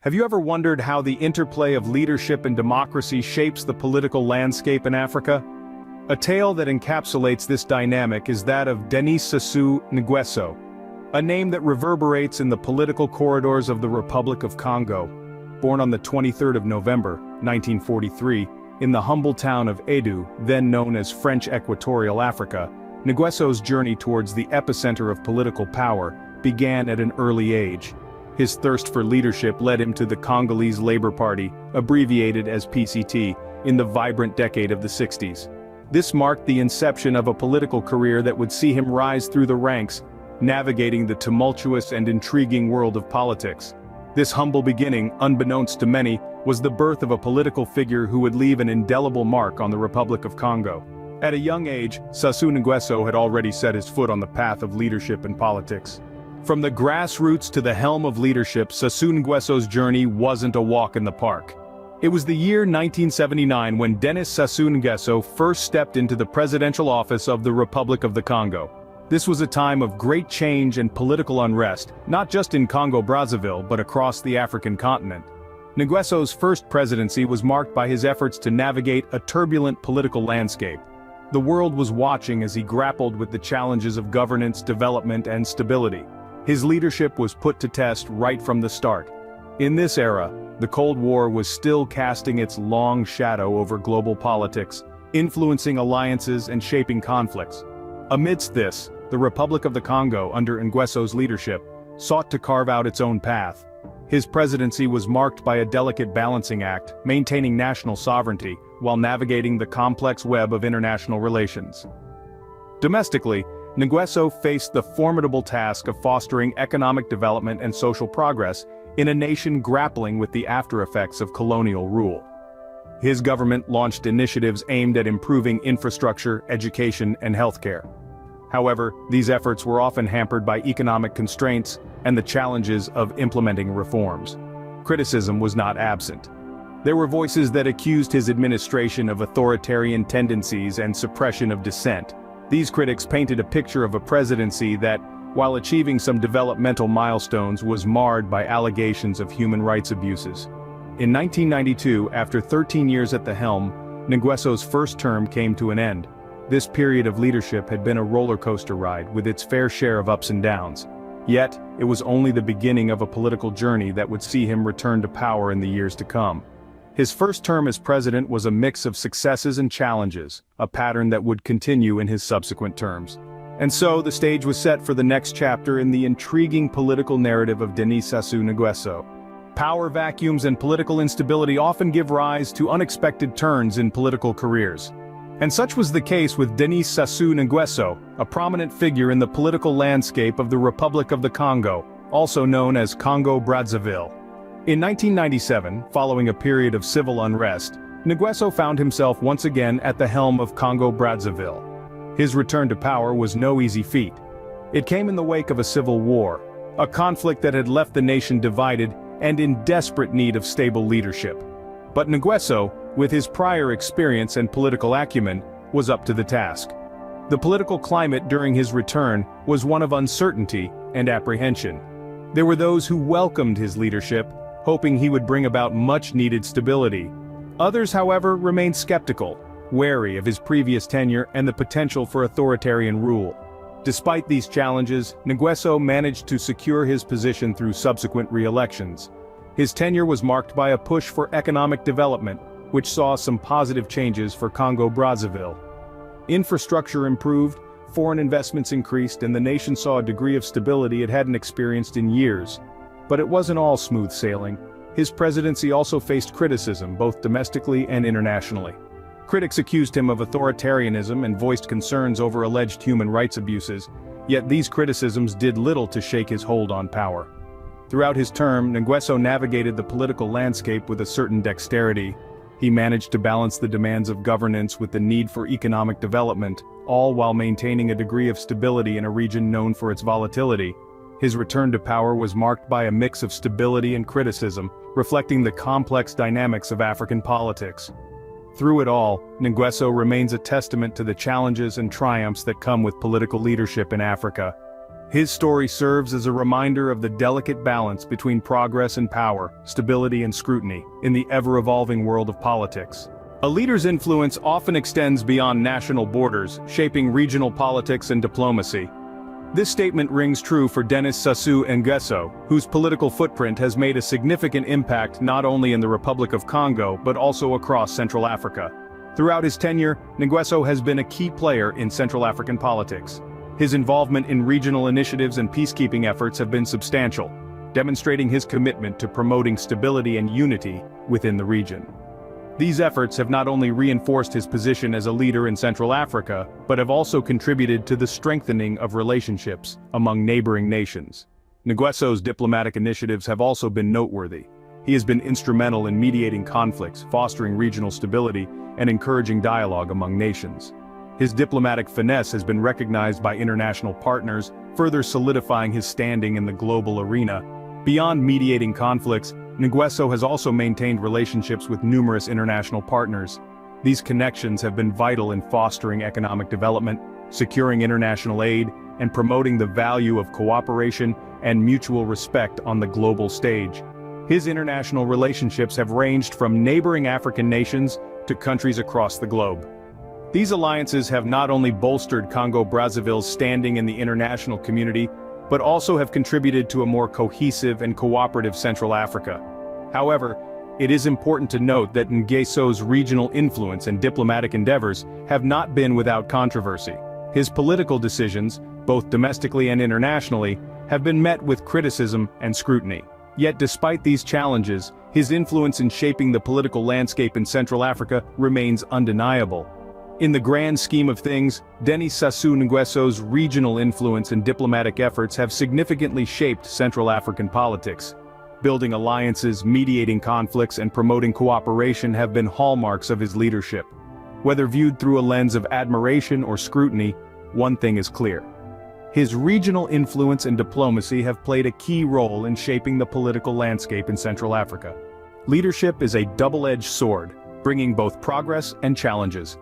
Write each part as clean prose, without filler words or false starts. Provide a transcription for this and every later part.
Have you ever wondered how the interplay of leadership and democracy shapes the political landscape in Africa? A tale that encapsulates this dynamic is that of Denis Sassou N'Guesso, a name that reverberates in the political corridors of the Republic of Congo. Born on the 23rd of November, 1943, in the humble town of Edu, then known as French Equatorial Africa, N'Guesso's journey towards the epicenter of political power began at an early age. His thirst for leadership led him to the Congolese Labour Party, abbreviated as PCT, in the vibrant decade of the 60s. This marked the inception of a political career that would see him rise through the ranks, navigating the tumultuous and intriguing world of politics. This humble beginning, unbeknownst to many, was the birth of a political figure who would leave an indelible mark on the Republic of Congo. At a young age, Sassou N'Guesso had already set his foot on the path of leadership in politics. From the grassroots to the helm of leadership, Sassou N'Guesso's journey wasn't a walk in the park. It was the year 1979 when Denis Sassou N'Guesso first stepped into the presidential office of the Republic of the Congo. This was a time of great change and political unrest, not just in Congo-Brazzaville but across the African continent. N'Guesso's first presidency was marked by his efforts to navigate a turbulent political landscape. The world was watching as he grappled with the challenges of governance, development, and stability. His leadership was put to test right from the start. In this era, the Cold War was still casting its long shadow over global politics, influencing alliances and shaping conflicts. Amidst this, the Republic of the Congo, under N'Guesso's leadership, sought to carve out its own path. His presidency was marked by a delicate balancing act, maintaining national sovereignty, while navigating the complex web of international relations. Domestically, N'Guesso faced the formidable task of fostering economic development and social progress in a nation grappling with the aftereffects of colonial rule. His government launched initiatives aimed at improving infrastructure, education, and healthcare. However, these efforts were often hampered by economic constraints and the challenges of implementing reforms. Criticism was not absent. There were voices that accused his administration of authoritarian tendencies and suppression of dissent. These critics painted a picture of a presidency that, while achieving some developmental milestones, was marred by allegations of human rights abuses. In 1992, after 13 years at the helm, N'Guesso's first term came to an end. This period of leadership had been a roller coaster ride, with its fair share of ups and downs. Yet, it was only the beginning of a political journey that would see him return to power in the years to come. His first term as president was a mix of successes and challenges, a pattern that would continue in his subsequent terms. And so, the stage was set for the next chapter in the intriguing political narrative of Denis Sassou N'Guesso. Power vacuums and political instability often give rise to unexpected turns in political careers. And such was the case with Denis Sassou N'Guesso, a prominent figure in the political landscape of the Republic of the Congo, also known as Congo-Brazzaville. In 1997, following a period of civil unrest, N'Guesso found himself once again at the helm of Congo-Brazzaville. His return to power was no easy feat. It came in the wake of a civil war, a conflict that had left the nation divided and in desperate need of stable leadership. But N'Guesso, with his prior experience and political acumen, was up to the task. The political climate during his return was one of uncertainty and apprehension. There were those who welcomed his leadership, hoping he would bring about much-needed stability. Others, however, remained skeptical, wary of his previous tenure and the potential for authoritarian rule. Despite these challenges, N'Guesso managed to secure his position through subsequent re-elections. His tenure was marked by a push for economic development, which saw some positive changes for Congo-Brazzaville. Infrastructure improved, foreign investments increased, and the nation saw a degree of stability it hadn't experienced in years. But it wasn't all smooth sailing. His presidency also faced criticism, both domestically and internationally. Critics accused him of authoritarianism and voiced concerns over alleged human rights abuses, yet these criticisms did little to shake his hold on power. Throughout his term, N'Guesso navigated the political landscape with a certain dexterity. He managed to balance the demands of governance with the need for economic development, all while maintaining a degree of stability in a region known for its volatility. His return to power was marked by a mix of stability and criticism, reflecting the complex dynamics of African politics. Through it all, N'Guesso remains a testament to the challenges and triumphs that come with political leadership in Africa. His story serves as a reminder of the delicate balance between progress and power, stability and scrutiny, in the ever-evolving world of politics. A leader's influence often extends beyond national borders, shaping regional politics and diplomacy. This statement rings true for Denis Sassou N'Guesso, whose political footprint has made a significant impact not only in the Republic of Congo but also across Central Africa. Throughout his tenure, N'Guesso has been a key player in Central African politics. His involvement in regional initiatives and peacekeeping efforts have been substantial, demonstrating his commitment to promoting stability and unity within the region. These efforts have not only reinforced his position as a leader in Central Africa, but have also contributed to the strengthening of relationships among neighboring nations. N'Guesso's diplomatic initiatives have also been noteworthy. He has been instrumental in mediating conflicts, fostering regional stability, and encouraging dialogue among nations. His diplomatic finesse has been recognized by international partners, further solidifying his standing in the global arena. Beyond mediating conflicts, N'Guesso has also maintained relationships with numerous international partners. These connections have been vital in fostering economic development, securing international aid, and promoting the value of cooperation and mutual respect on the global stage. His international relationships have ranged from neighboring African nations to countries across the globe. These alliances have not only bolstered Congo-Brazzaville's standing in the international community, but also have contributed to a more cohesive and cooperative Central Africa. However, it is important to note that N'Guesso's regional influence and diplomatic endeavors have not been without controversy. His political decisions, both domestically and internationally, have been met with criticism and scrutiny. Yet despite these challenges, his influence in shaping the political landscape in Central Africa remains undeniable. In the grand scheme of things, Denis Sassou N'Guesso's regional influence and diplomatic efforts have significantly shaped Central African politics. Building alliances, mediating conflicts, and promoting cooperation have been hallmarks of his leadership. Whether viewed through a lens of admiration or scrutiny, one thing is clear. His regional influence and diplomacy have played a key role in shaping the political landscape in Central Africa. Leadership is a double-edged sword, bringing both progress and challenges.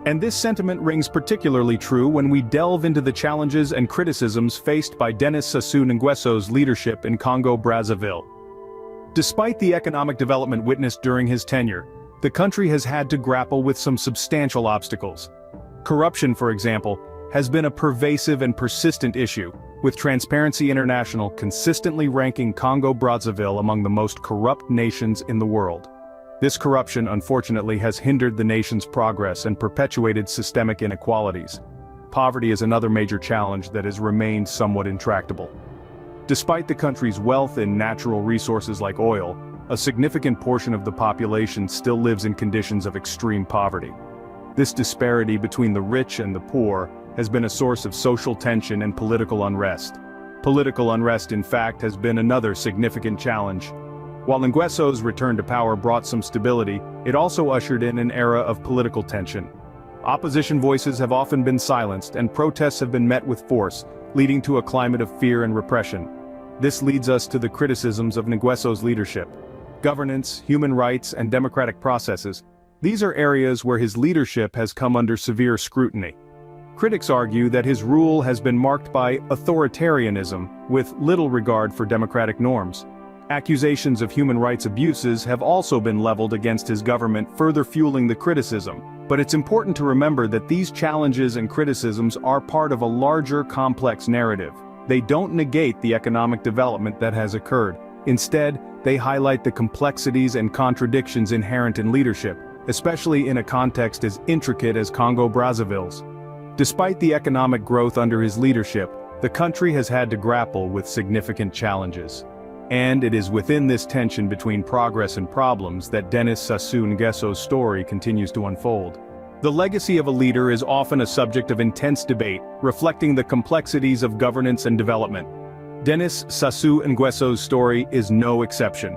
And this sentiment rings particularly true when we delve into the challenges and criticisms faced by Denis Sassou N'Guesso's leadership in Congo-Brazzaville. Despite the economic development witnessed during his tenure, the country has had to grapple with some substantial obstacles. Corruption, for example, has been a pervasive and persistent issue, with Transparency International consistently ranking Congo-Brazzaville among the most corrupt nations in the world. This corruption, unfortunately, has hindered the nation's progress and perpetuated systemic inequalities. Poverty is another major challenge that has remained somewhat intractable. Despite the country's wealth in natural resources like oil, a significant portion of the population still lives in conditions of extreme poverty. This disparity between the rich and the poor has been a source of social tension and political unrest. Political unrest, in fact, has been another significant challenge. While N'Guesso's return to power brought some stability, it also ushered in an era of political tension. Opposition voices have often been silenced and protests have been met with force, leading to a climate of fear and repression. This leads us to the criticisms of N'Guesso's leadership. Governance, human rights, and democratic processes. These are areas where his leadership has come under severe scrutiny. Critics argue that his rule has been marked by authoritarianism, with little regard for democratic norms. Accusations of human rights abuses have also been leveled against his government, further fueling the criticism. But it's important to remember that these challenges and criticisms are part of a larger, complex narrative. They don't negate the economic development that has occurred. Instead, they highlight the complexities and contradictions inherent in leadership, especially in a context as intricate as Congo-Brazzaville's. Despite the economic growth under his leadership, the country has had to grapple with significant challenges. And it is within this tension between progress and problems that Denis Sassou N'Guesso's story continues to unfold. The legacy of a leader is often a subject of intense debate, reflecting the complexities of governance and development. Denis Sassou N'Guesso's story is no exception.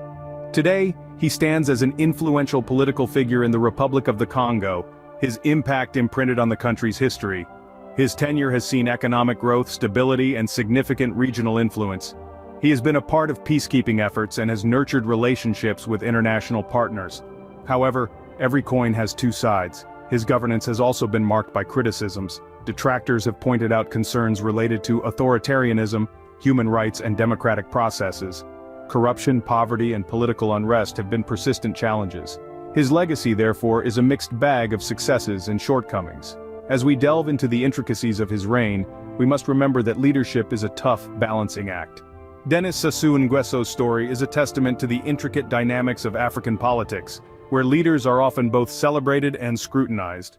Today, he stands as an influential political figure in the Republic of the Congo, his impact imprinted on the country's history. His tenure has seen economic growth, stability, and significant regional influence. He has been a part of peacekeeping efforts and has nurtured relationships with international partners. However, every coin has two sides. His governance has also been marked by criticisms. Detractors have pointed out concerns related to authoritarianism, human rights and democratic processes. Corruption, poverty and political unrest have been persistent challenges. His legacy, therefore, is a mixed bag of successes and shortcomings. As we delve into the intricacies of his reign, we must remember that leadership is a tough, balancing act. Denis Sassou N'Guesso's story is a testament to the intricate dynamics of African politics, where leaders are often both celebrated and scrutinized.